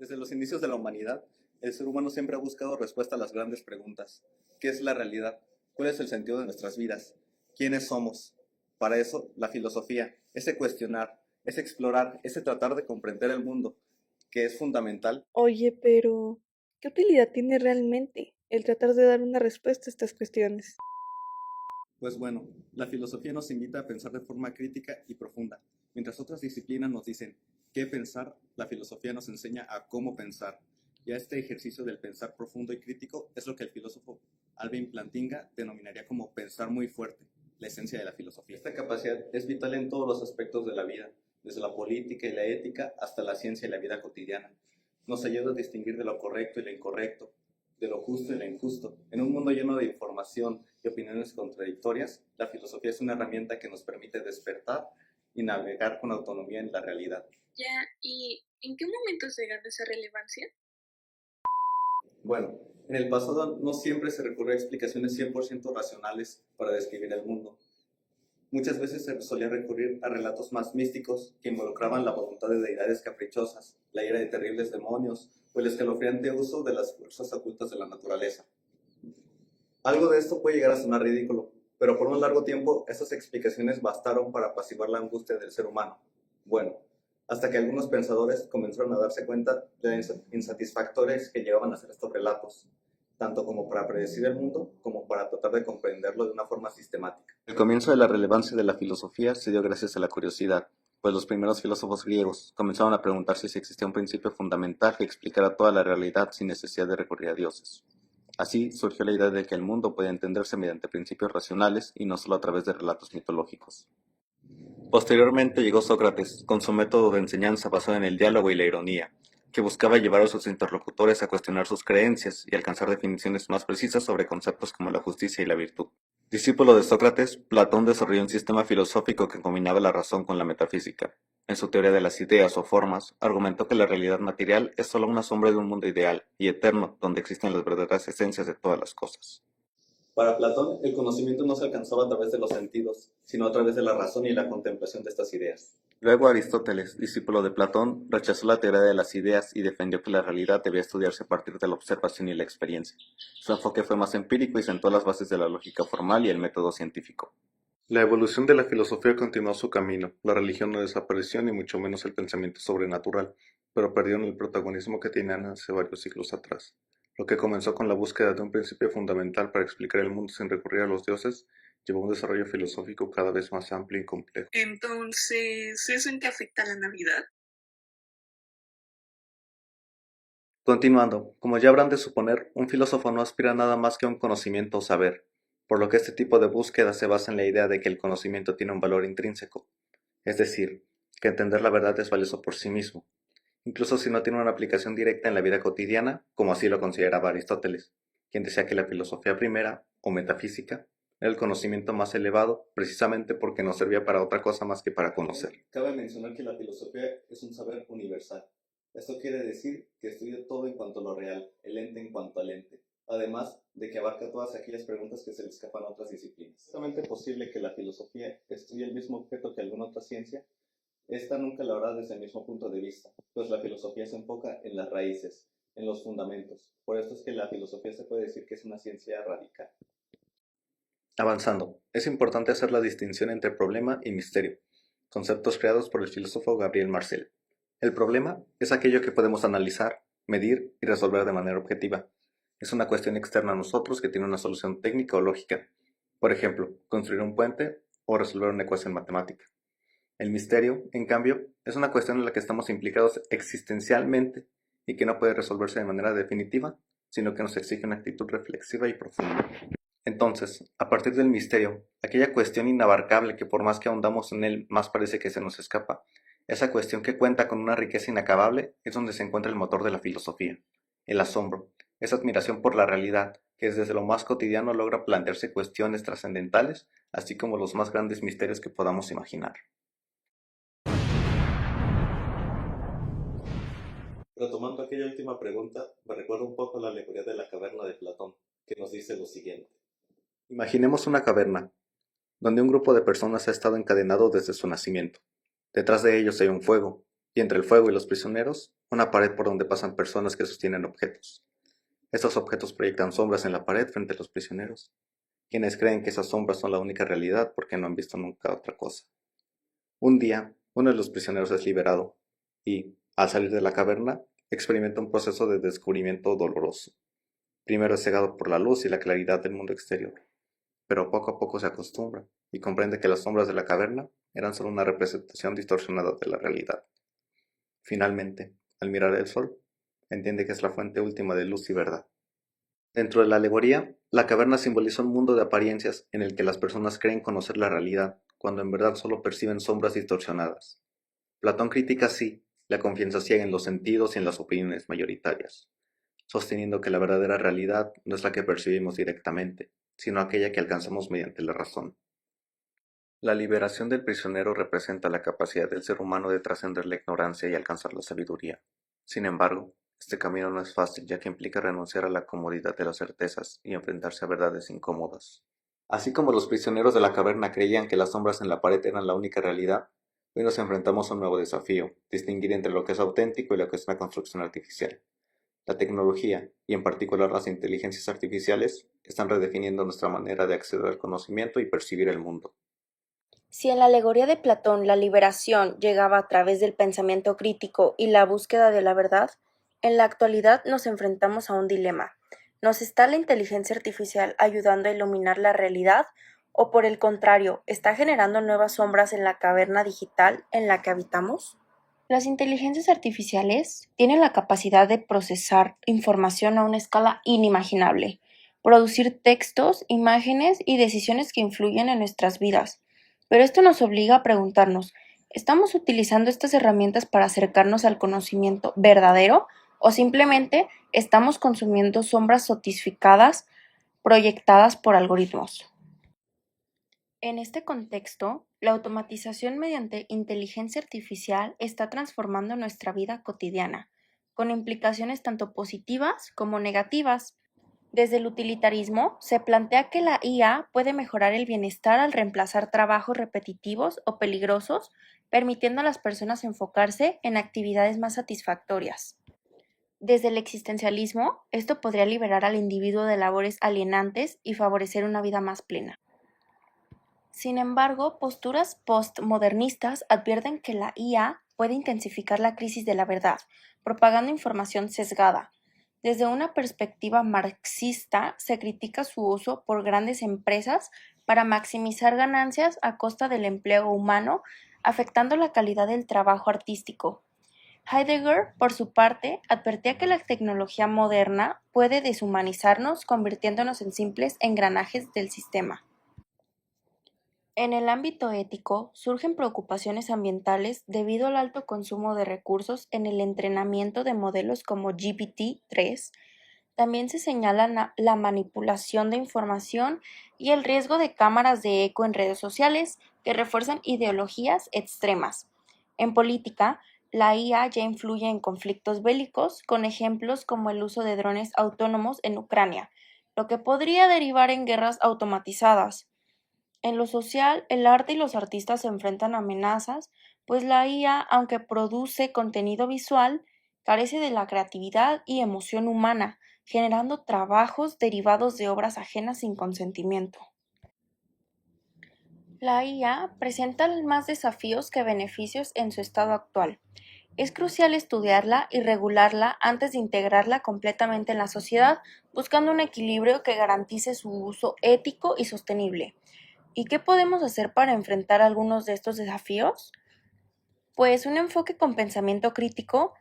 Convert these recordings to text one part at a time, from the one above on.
Desde los inicios de la humanidad, el ser humano siempre ha buscado respuesta a las grandes preguntas. ¿Qué es la realidad? ¿Cuál es el sentido de nuestras vidas? ¿Quiénes somos? Para eso, la filosofía, ese cuestionar, ese explorar, ese tratar de comprender el mundo, que es fundamental. Oye, pero ¿qué utilidad tiene realmente el tratar de dar una respuesta a estas cuestiones? Pues bueno, la filosofía nos invita a pensar de forma crítica y profunda. Mientras otras disciplinas nos dicen qué pensar, la filosofía nos enseña a cómo pensar. Y a este ejercicio del pensar profundo y crítico es lo que el filósofo Alvin Plantinga denominaría como pensar muy fuerte, la esencia de la filosofía. Esta capacidad es vital en todos los aspectos de la vida, desde la política y la ética hasta la ciencia y la vida cotidiana. Nos ayuda a distinguir de lo correcto y lo incorrecto, de lo justo y lo injusto. En un mundo lleno de información y opiniones contradictorias, la filosofía es una herramienta que nos permite despertar y navegar con autonomía en la realidad. Ya, ¿y en qué momento se gana esa relevancia? Bueno, en el pasado no siempre se recurrió a explicaciones 100% racionales para describir el mundo. Muchas veces se solía recurrir a relatos más místicos que involucraban la voluntad de deidades caprichosas, la ira de terribles demonios o el escalofriante uso de las fuerzas ocultas de la naturaleza. Algo de esto puede llegar a sonar ridículo, pero por un largo tiempo esas explicaciones bastaron para apaciguar la angustia del ser humano. Bueno, hasta que algunos pensadores comenzaron a darse cuenta de las insatisfactorias que llevaban a hacer estos relatos, tanto como para predecir el mundo como para tratar de comprenderlo de una forma sistemática. El comienzo de la relevancia de la filosofía se dio gracias a la curiosidad, pues los primeros filósofos griegos comenzaron a preguntarse si existía un principio fundamental que explicara toda la realidad sin necesidad de recurrir a dioses. Así surgió la idea de que el mundo podía entenderse mediante principios racionales y no solo a través de relatos mitológicos. Posteriormente llegó Sócrates, con su método de enseñanza basado en el diálogo y la ironía, que buscaba llevar a sus interlocutores a cuestionar sus creencias y alcanzar definiciones más precisas sobre conceptos como la justicia y la virtud. Discípulo de Sócrates, Platón desarrolló un sistema filosófico que combinaba la razón con la metafísica. En su teoría de las ideas o formas, argumentó que la realidad material es solo una sombra de un mundo ideal y eterno donde existen las verdaderas esencias de todas las cosas. Para Platón, el conocimiento no se alcanzaba a través de los sentidos, sino a través de la razón y la contemplación de estas ideas. Luego Aristóteles, discípulo de Platón, rechazó la teoría de las ideas y defendió que la realidad debía estudiarse a partir de la observación y la experiencia. Su enfoque fue más empírico y sentó las bases de la lógica formal y el método científico. La evolución de la filosofía continuó su camino. La religión no desapareció ni mucho menos el pensamiento sobrenatural, pero perdieron el protagonismo que tenían hace varios siglos atrás. Lo que comenzó con la búsqueda de un principio fundamental para explicar el mundo sin recurrir a los dioses, llevó a un desarrollo filosófico cada vez más amplio y complejo. Entonces, ¿eso en qué afecta a la Navidad? Continuando, como ya habrán de suponer, un filósofo no aspira a nada más que a un conocimiento o saber, por lo que este tipo de búsqueda se basa en la idea de que el conocimiento tiene un valor intrínseco, es decir, que entender la verdad es valioso por sí mismo, incluso si no tiene una aplicación directa en la vida cotidiana, como así lo consideraba Aristóteles, quien decía que la filosofía primera, o metafísica, era el conocimiento más elevado, precisamente porque no servía para otra cosa más que para conocer. Cabe mencionar que la filosofía es un saber universal. Esto quiere decir que estudia todo en cuanto a lo real, el ente en cuanto al ente, además de que abarca todas aquellas preguntas que se le escapan a otras disciplinas. ¿Es realmente posible que la filosofía estudie el mismo objeto que alguna otra ciencia? Esta nunca lo hará desde el mismo punto de vista, pues la filosofía se enfoca en las raíces, en los fundamentos. Por esto es que la filosofía se puede decir que es una ciencia radical. Avanzando, es importante hacer la distinción entre problema y misterio, conceptos creados por el filósofo Gabriel Marcel. El problema es aquello que podemos analizar, medir y resolver de manera objetiva. Es una cuestión externa a nosotros que tiene una solución técnica o lógica. Por ejemplo, construir un puente o resolver una ecuación matemática. El misterio, en cambio, es una cuestión en la que estamos implicados existencialmente y que no puede resolverse de manera definitiva, sino que nos exige una actitud reflexiva y profunda. Entonces, a partir del misterio, aquella cuestión inabarcable que por más que ahondamos en él, más parece que se nos escapa, esa cuestión que cuenta con una riqueza inacabable, es donde se encuentra el motor de la filosofía, el asombro, esa admiración por la realidad, que desde lo más cotidiano logra plantearse cuestiones trascendentales, así como los más grandes misterios que podamos imaginar. Retomando aquella última pregunta, me recuerda un poco la alegoría de la caverna de Platón, que nos dice lo siguiente. Imaginemos una caverna, donde un grupo de personas ha estado encadenado desde su nacimiento. Detrás de ellos hay un fuego, y entre el fuego y los prisioneros, una pared por donde pasan personas que sostienen objetos. Estos objetos proyectan sombras en la pared frente a los prisioneros, quienes creen que esas sombras son la única realidad porque no han visto nunca otra cosa. Un día, uno de los prisioneros es liberado y, al salir de la caverna, experimenta un proceso de descubrimiento doloroso. Primero es cegado por la luz y la claridad del mundo exterior, pero poco a poco se acostumbra y comprende que las sombras de la caverna eran solo una representación distorsionada de la realidad. Finalmente, al mirar el sol, entiende que es la fuente última de luz y verdad. Dentro de la alegoría, la caverna simboliza un mundo de apariencias en el que las personas creen conocer la realidad, cuando en verdad solo perciben sombras distorsionadas. Platón critica así la confianza ciega en los sentidos y en las opiniones mayoritarias, sosteniendo que la verdadera realidad no es la que percibimos directamente, sino aquella que alcanzamos mediante la razón. La liberación del prisionero representa la capacidad del ser humano de trascender la ignorancia y alcanzar la sabiduría. Sin embargo, este camino no es fácil, ya que implica renunciar a la comodidad de las certezas y enfrentarse a verdades incómodas. Así como los prisioneros de la caverna creían que las sombras en la pared eran la única realidad, hoy nos enfrentamos a un nuevo desafío: distinguir entre lo que es auténtico y lo que es una construcción artificial. La tecnología, y en particular las inteligencias artificiales, están redefiniendo nuestra manera de acceder al conocimiento y percibir el mundo. Si en la alegoría de Platón la liberación llegaba a través del pensamiento crítico y la búsqueda de la verdad, en la actualidad nos enfrentamos a un dilema. ¿Nos está la inteligencia artificial ayudando a iluminar la realidad o por el contrario, está generando nuevas sombras en la caverna digital en la que habitamos? Las inteligencias artificiales tienen la capacidad de procesar información a una escala inimaginable, producir textos, imágenes y decisiones que influyen en nuestras vidas. Pero esto nos obliga a preguntarnos, ¿estamos utilizando estas herramientas para acercarnos al conocimiento verdadero o simplemente estamos consumiendo sombras sofisticadas proyectadas por algoritmos? En este contexto, la automatización mediante inteligencia artificial está transformando nuestra vida cotidiana, con implicaciones tanto positivas como negativas. Desde el utilitarismo, se plantea que la IA puede mejorar el bienestar al reemplazar trabajos repetitivos o peligrosos, permitiendo a las personas enfocarse en actividades más satisfactorias. Desde el existencialismo, esto podría liberar al individuo de labores alienantes y favorecer una vida más plena. Sin embargo, posturas postmodernistas advierten que la IA puede intensificar la crisis de la verdad, propagando información sesgada. Desde una perspectiva marxista, se critica su uso por grandes empresas para maximizar ganancias a costa del empleo humano, afectando la calidad del trabajo artístico. Heidegger, por su parte, advertía que la tecnología moderna puede deshumanizarnos, convirtiéndonos en simples engranajes del sistema. En el ámbito ético, surgen preocupaciones ambientales debido al alto consumo de recursos en el entrenamiento de modelos como GPT-3. También se señala la manipulación de información y el riesgo de cámaras de eco en redes sociales que refuerzan ideologías extremas. En política, la IA ya influye en conflictos bélicos, con ejemplos como el uso de drones autónomos en Ucrania, lo que podría derivar en guerras automatizadas. En lo social, el arte y los artistas se enfrentan a amenazas, pues la IA, aunque produce contenido visual, carece de la creatividad y emoción humana, generando trabajos derivados de obras ajenas sin consentimiento. La IA presenta más desafíos que beneficios en su estado actual. Es crucial estudiarla y regularla antes de integrarla completamente en la sociedad, buscando un equilibrio que garantice su uso ético y sostenible. ¿Y qué podemos hacer para enfrentar algunos de estos desafíos? Pues un enfoque con pensamiento crítico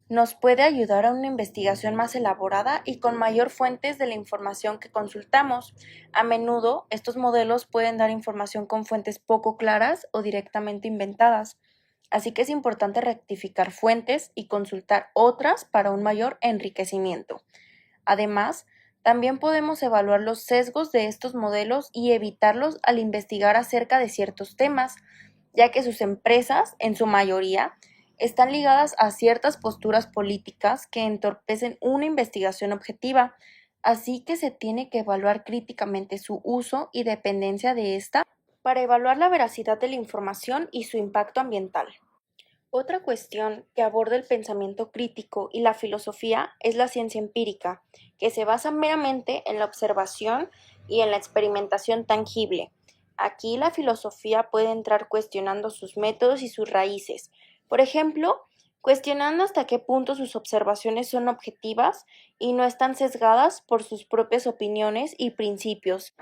nos puede ayudar a una investigación más elaborada y con mayor fuentes de la información que consultamos. A menudo, estos modelos pueden dar información con fuentes poco claras o directamente inventadas, así que es importante rectificar fuentes y consultar otras para un mayor enriquecimiento. Además, también podemos evaluar los sesgos de estos modelos y evitarlos al investigar acerca de ciertos temas, ya que sus empresas, en su mayoría, están ligadas a ciertas posturas políticas que entorpecen una investigación objetiva, así que se tiene que evaluar críticamente su uso y dependencia de esta para evaluar la veracidad de la información y su impacto ambiental. Otra cuestión que aborda el pensamiento crítico y la filosofía es la ciencia empírica, que se basa meramente en la observación y en la experimentación tangible. Aquí la filosofía puede entrar cuestionando sus métodos y sus raíces. Por ejemplo, cuestionando hasta qué punto sus observaciones son objetivas y no están sesgadas por sus propias opiniones y principios.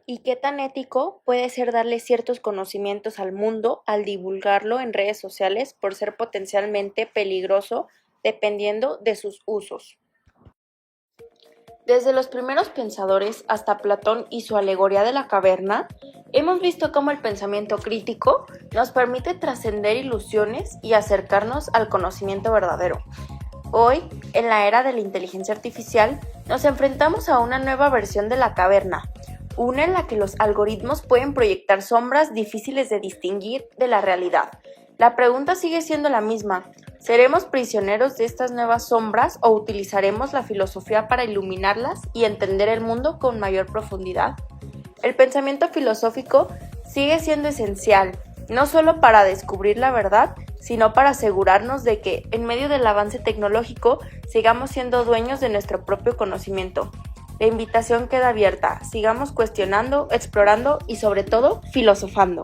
¿Y qué tan ético puede ser darle ciertos conocimientos al mundo al divulgarlo en redes sociales por ser potencialmente peligroso dependiendo de sus usos? Desde los primeros pensadores hasta Platón y su alegoría de la caverna, hemos visto cómo el pensamiento crítico nos permite trascender ilusiones y acercarnos al conocimiento verdadero. Hoy, en la era de la inteligencia artificial, nos enfrentamos a una nueva versión de la caverna, una en la que los algoritmos pueden proyectar sombras difíciles de distinguir de la realidad. La pregunta sigue siendo la misma: ¿seremos prisioneros de estas nuevas sombras o utilizaremos la filosofía para iluminarlas y entender el mundo con mayor profundidad? El pensamiento filosófico sigue siendo esencial, no solo para descubrir la verdad, sino para asegurarnos de que, en medio del avance tecnológico, sigamos siendo dueños de nuestro propio conocimiento. La invitación queda abierta, sigamos cuestionando, explorando y sobre todo, filosofando.